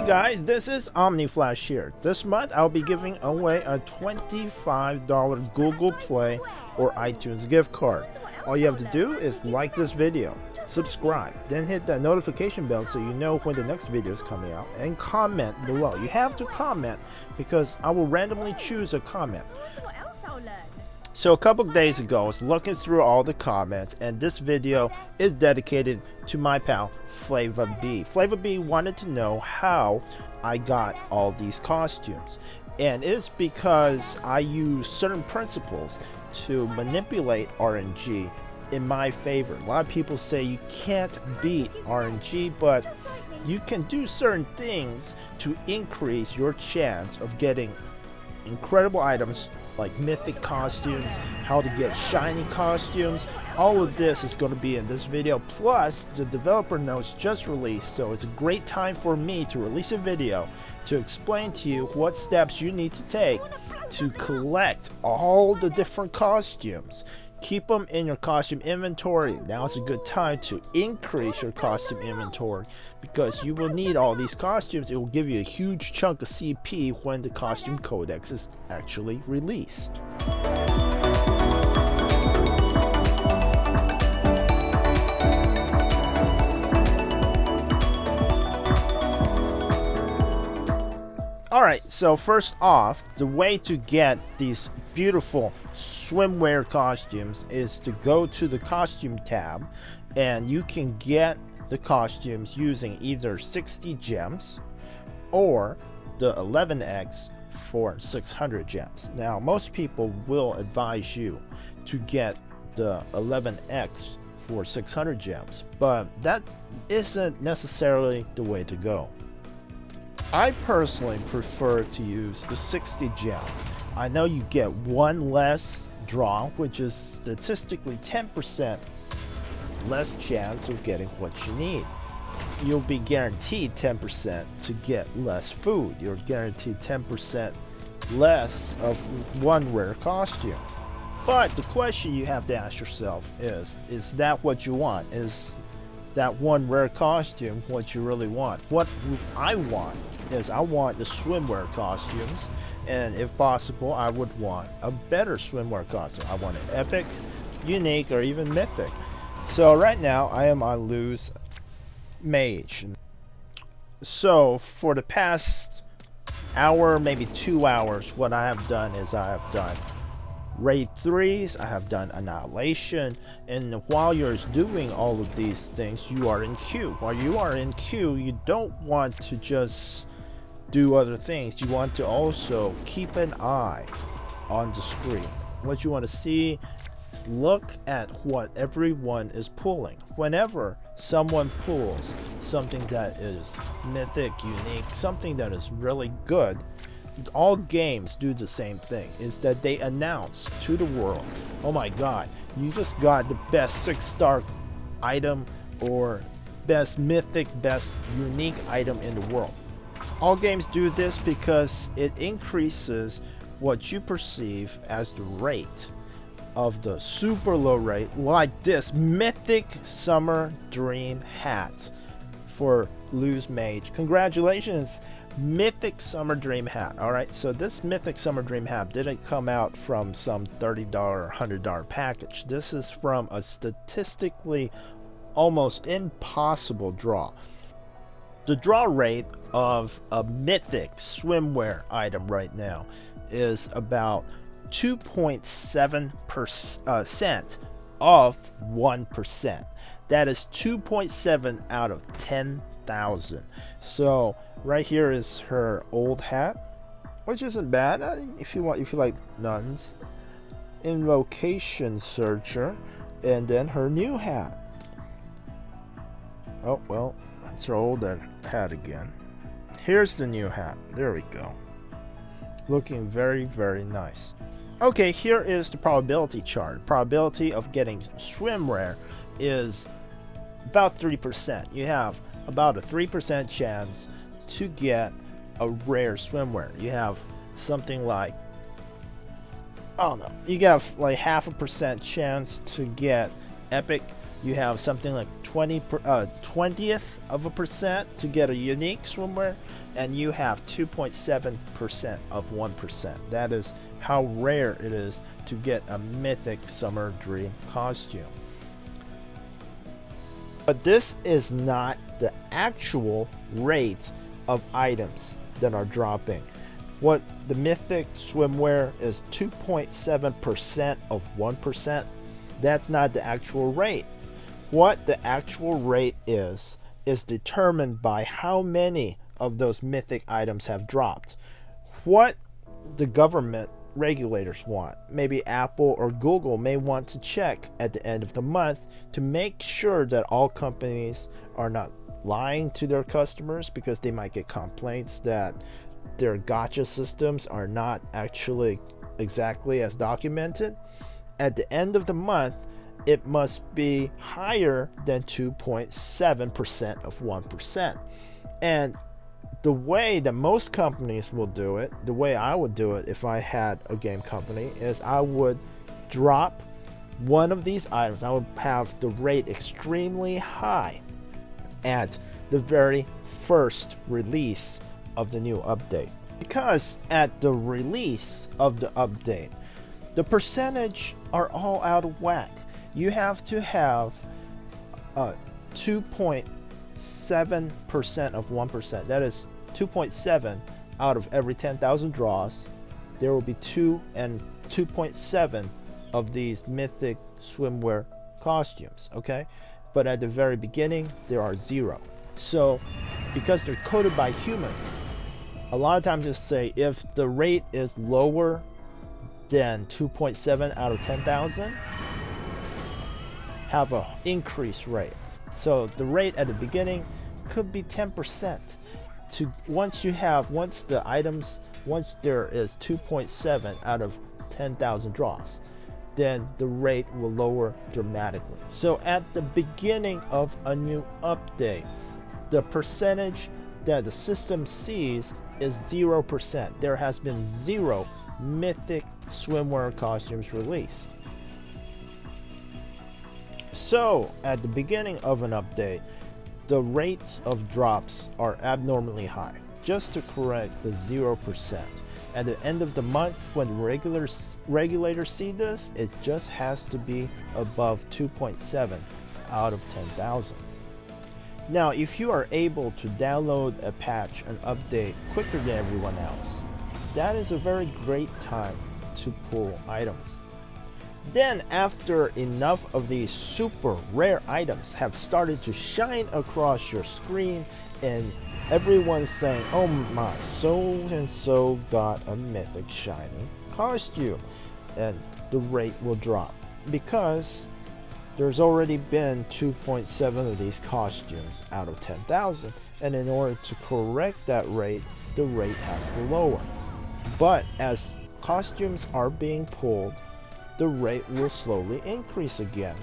guys, this is Omni Flash here. This month I'll be giving away a $25 Google Play or iTunes gift card. All you have to do is like this video, subscribe, then hit that notification bell so you know when the next video is coming out, and comment below. You have to comment because I will randomly choose a comment. So a couple days ago I was looking through all the comments, and this video is dedicated to my pal Flavor B. Flavor B wanted to know how I got all these costumes, and it's because I use certain principles to manipulate RNG in my favor. A lot of people say you can't beat RNG, but you can do certain things to increase your chance of getting incredible items like mythic costumes, how to get shiny costumes. All of this is going to be in this video, plus the developer notes just released, so it's a great time for me to release a video to explain to you what steps you need to take to collect all the different costumes. Keep them in your costume inventory. Now is a good time to increase your costume inventory because you will need all these costumes. It will give you a huge chunk of CP when the costume codex is actually released. Alright, so first off, the way to get these beautiful swimwear costumes is to go to the costume tab, and you can get the costumes using either 60 gems or the 11x for 600 gems. Now, most people will advise you to get the 11x for 600 gems, but that isn't necessarily the way to go. I personally prefer to use the 60 gem. I know you get one less draw, which is statistically 10% less chance of getting what you need. You'll be guaranteed 10% to get less food. You're guaranteed 10% less of one rare costume. But the question you have to ask yourself is that what you want? Is that one rare costume what you really want? What I want is I want the swimwear costumes, and if possible I would want a better swimwear costume. I want an epic, unique, or even mythic. So right now I am on Lose Mage. So for the past hour, maybe 2 hours, what I have done is I have done raid 3s, I have done Annihilation, and while you're doing all of these things, you are in queue. While you are in queue, you don't want to just do other things. You want to also keep an eye on the screen. What you want to see is look at what everyone is pulling. Whenever someone pulls something that is mythic, unique, something that is really good, all games do the same thing, is that they announce to the world, oh my god, you just got the best 6-star item or best mythic, best unique item in the world. All games do this because it increases what you perceive as the rate of the super low rate, like this mythic summer dream hat for Lose Mage. Congratulations, mythic summer dream hat. Alright, so this mythic summer dream hat didn't come out from some $30 or $100 package. This is from a statistically almost impossible draw. The draw rate of a mythic swimwear item right now is about 2.7% of 1%. That is 2.7 out of 10,000. So right here is her old hat, which isn't bad if you like nuns. Invocation Searcher, and then her new hat. Oh well, it's her old hat again. Here's the new hat. There we go. Looking very, very nice. Okay, here is the probability chart. Probability of getting swimwear is about 3%. You have about a 3% chance to get a rare swimwear. You have something like, I don't know, you have like 0.5% chance to get epic you have something like 20th of a percent to get a unique swimwear, and you have 2.7% of 1%. That is how rare it is to get a mythic summer dream costume. But this is not the actual rate of items that are dropping. What the mythic swimwear is 2.7% of 1%. That's not the actual rate. What the actual rate is determined by how many of those mythic items have dropped. What the government regulators want, maybe Apple or Google may want to check at the end of the month to make sure that all companies are not lying to their customers, because they might get complaints that their gotcha systems are not actually exactly as documented. At the end of the month, it must be higher than 2.7% of 1%. And the way that most companies will do it, the way I would do it if I had a game company, is I would drop one of these items. I would have the rate extremely high at the very first release of the new update. Because at the release of the update, the percentage are all out of whack. You have to have 2.7% of 1%. That is 2.7 out of every 10,000 draws. There will be 2 and 2.7 of these mythic swimwear costumes, okay? But at the very beginning, there are 0. So, because they're coded by humans, a lot of times just say if the rate is lower than 2.7 out of 10,000, have an increased rate. So the rate at the beginning could be 10%. Once there is 2.7 out of 10,000 draws, then the rate will lower dramatically. So at the beginning of a new update, the percentage that the system sees is 0%. There has been 0 mythic swimwear costumes released. So at the beginning of an update, the rates of drops are abnormally high, just to correct the 0%. At the end of the month, when regulators see this, it just has to be above 2.7 out of 10,000. Now, if you are able to download a patch and update quicker than everyone else, that is a very great time to pull items. Then, after enough of these super rare items have started to shine across your screen and everyone's saying, oh my, so and so got a mythic shiny costume, and the rate will drop because there's already been 2.7 of these costumes out of 10,000, and in order to correct that rate, the rate has to lower. But as costumes are being pulled, the rate will slowly increase again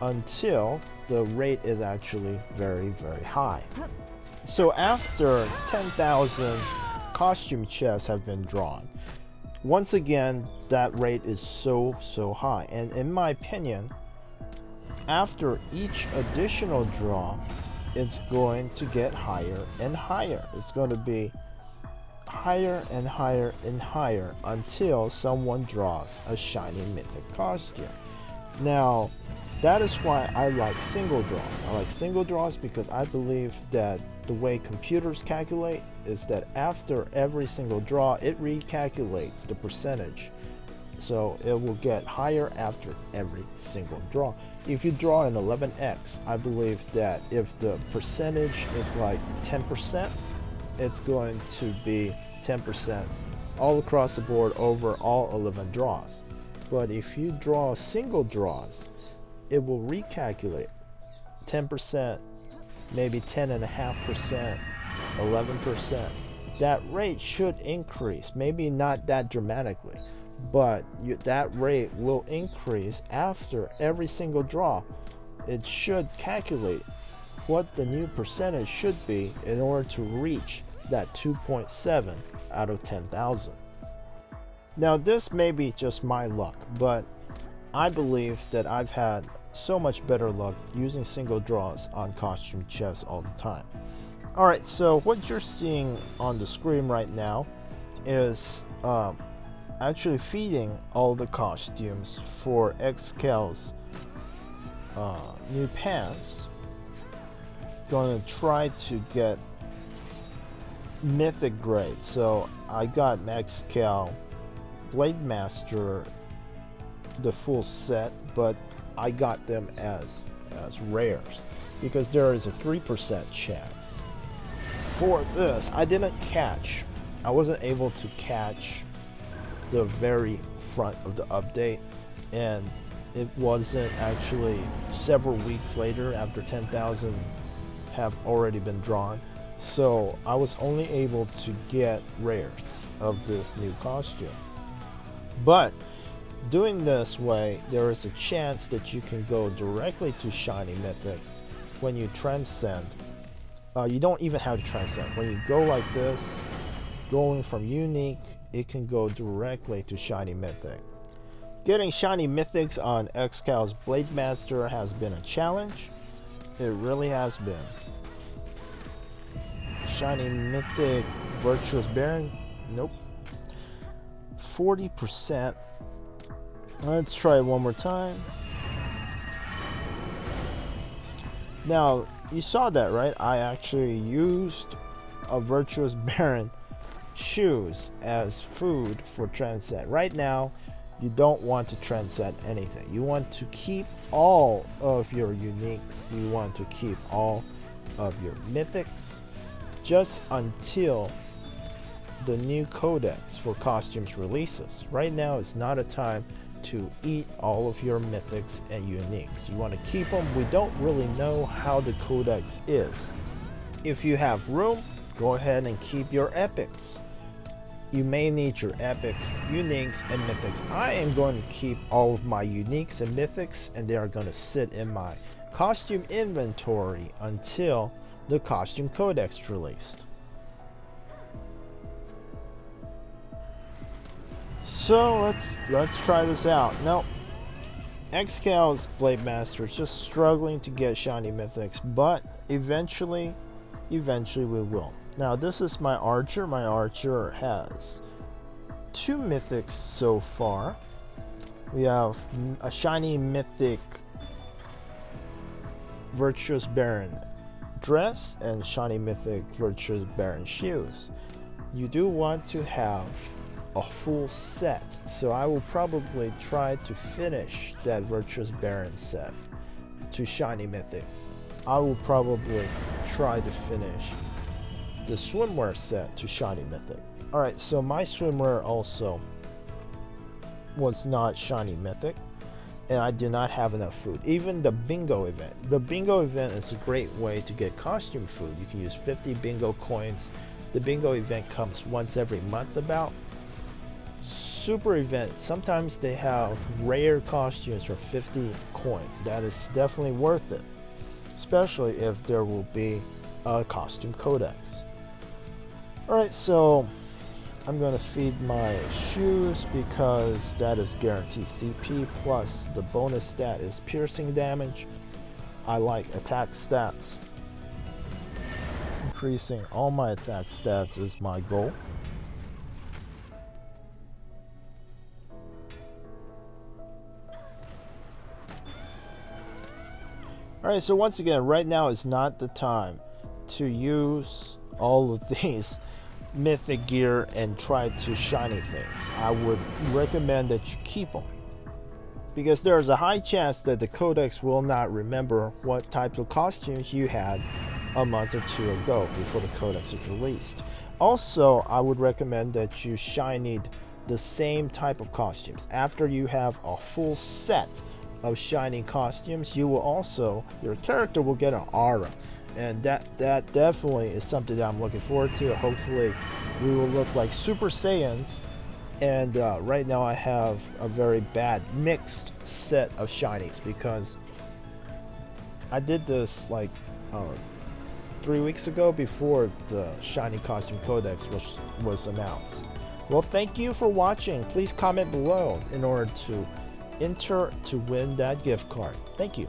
until the rate is actually very, very high. So after 10,000 costume chests have been drawn, once again, that rate is so high. And in my opinion, after each additional draw, it's going to get higher and higher. It's going to be higher and higher and higher until someone draws a shiny mythic costume. Now, that is why I like single draws. I like single draws because I believe that the way computers calculate is that after every single draw, it recalculates the percentage. So it will get higher after every single draw. If you draw an 11x, I believe that if the percentage is like 10%, it's going to be 10% all across the board over all 11 draws. But if you draw single draws, it will recalculate 10%, maybe 10.5%, 11%. That rate should increase, maybe not that dramatically, but that rate will increase after every single draw. It should calculate what the new percentage should be in order to reach that 2.7 out of 10,000. Now, this may be just my luck, but I believe that I've had so much better luck using single draws on costume chests all the time. Alright, so what you're seeing on the screen right now is actually feeding all the costumes for XCAL's new pants. Gonna try to get mythic grade. So I got XCAL Blade Master the full set, but I got them as rares because there is a 3% chance. For this, I wasn't able to catch the very front of the update, and it wasn't actually several weeks later after 10,000 have already been drawn, so I was only able to get rares of this new costume. But doing this way, there is a chance that you can go directly to Shiny Mythic when you transcend. You don't even have to transcend. When you go like this, going from unique, it can go directly to Shiny Mythic. Getting Shiny Mythics on XCAL's Blade Master has been a challenge. It really has been. Shiny Mythic Virtuous Baron? Nope. 40%. Let's try it one more time. Now, you saw that, right? I actually used a Virtuous Baron shoes as food for Transcend. Right now, you don't want to transcend anything. You want to keep all of your uniques. You want to keep all of your mythics just until the new Codex for costumes releases. Right now is not a time to eat all of your mythics and uniques. You want to keep them. We don't really know how the Codex is. If you have room, go ahead and keep your epics. You may need your epics, uniques, and mythics. I am going to keep all of my uniques and mythics, and they are going to sit in my costume inventory until the costume codex is released. So let's try this out. Now, XCAL's Blade Master is just struggling to get shiny mythics, but eventually we will. Now this is my archer. My archer has 2 mythics so far. We have a shiny mythic Virtuous Baron dress and shiny mythic Virtuous Baron shoes. You do want to have a full set, so I will probably try to finish that Virtuous Baron set to shiny mythic. I will probably try to finish the swimwear set to shiny mythic. Alright, so my swimwear also was not shiny mythic, and I do not have enough food. Even the bingo event. The bingo event is a great way to get costume food. You can use 50 bingo coins. The bingo event comes once every month about. Super event, sometimes they have rare costumes for 50 coins. That is definitely worth it, especially if there will be a costume codex. Alright, so I'm going to feed my shoes because that is guaranteed CP, plus the bonus stat is piercing damage. I like attack stats. Increasing all my attack stats is my goal. Alright, so once again, right now is not the time to use all of these mythic gear and try to shiny things. I would recommend that you keep them, because there is a high chance that the codex will not remember what types of costumes you had a month or 2 ago before the codex is released. Also, I would recommend that you shinied the same type of costumes. After you have a full set of shining costumes, you will also, your character will get an aura, and that definitely is something that I'm looking forward to. Hopefully we will look like Super Saiyans, and right now I have a very bad mixed set of shinies because I did this like 3 weeks ago before the shiny costume codex was announced. Well, thank you for watching. Please comment below in order to enter to win that gift card. Thank you.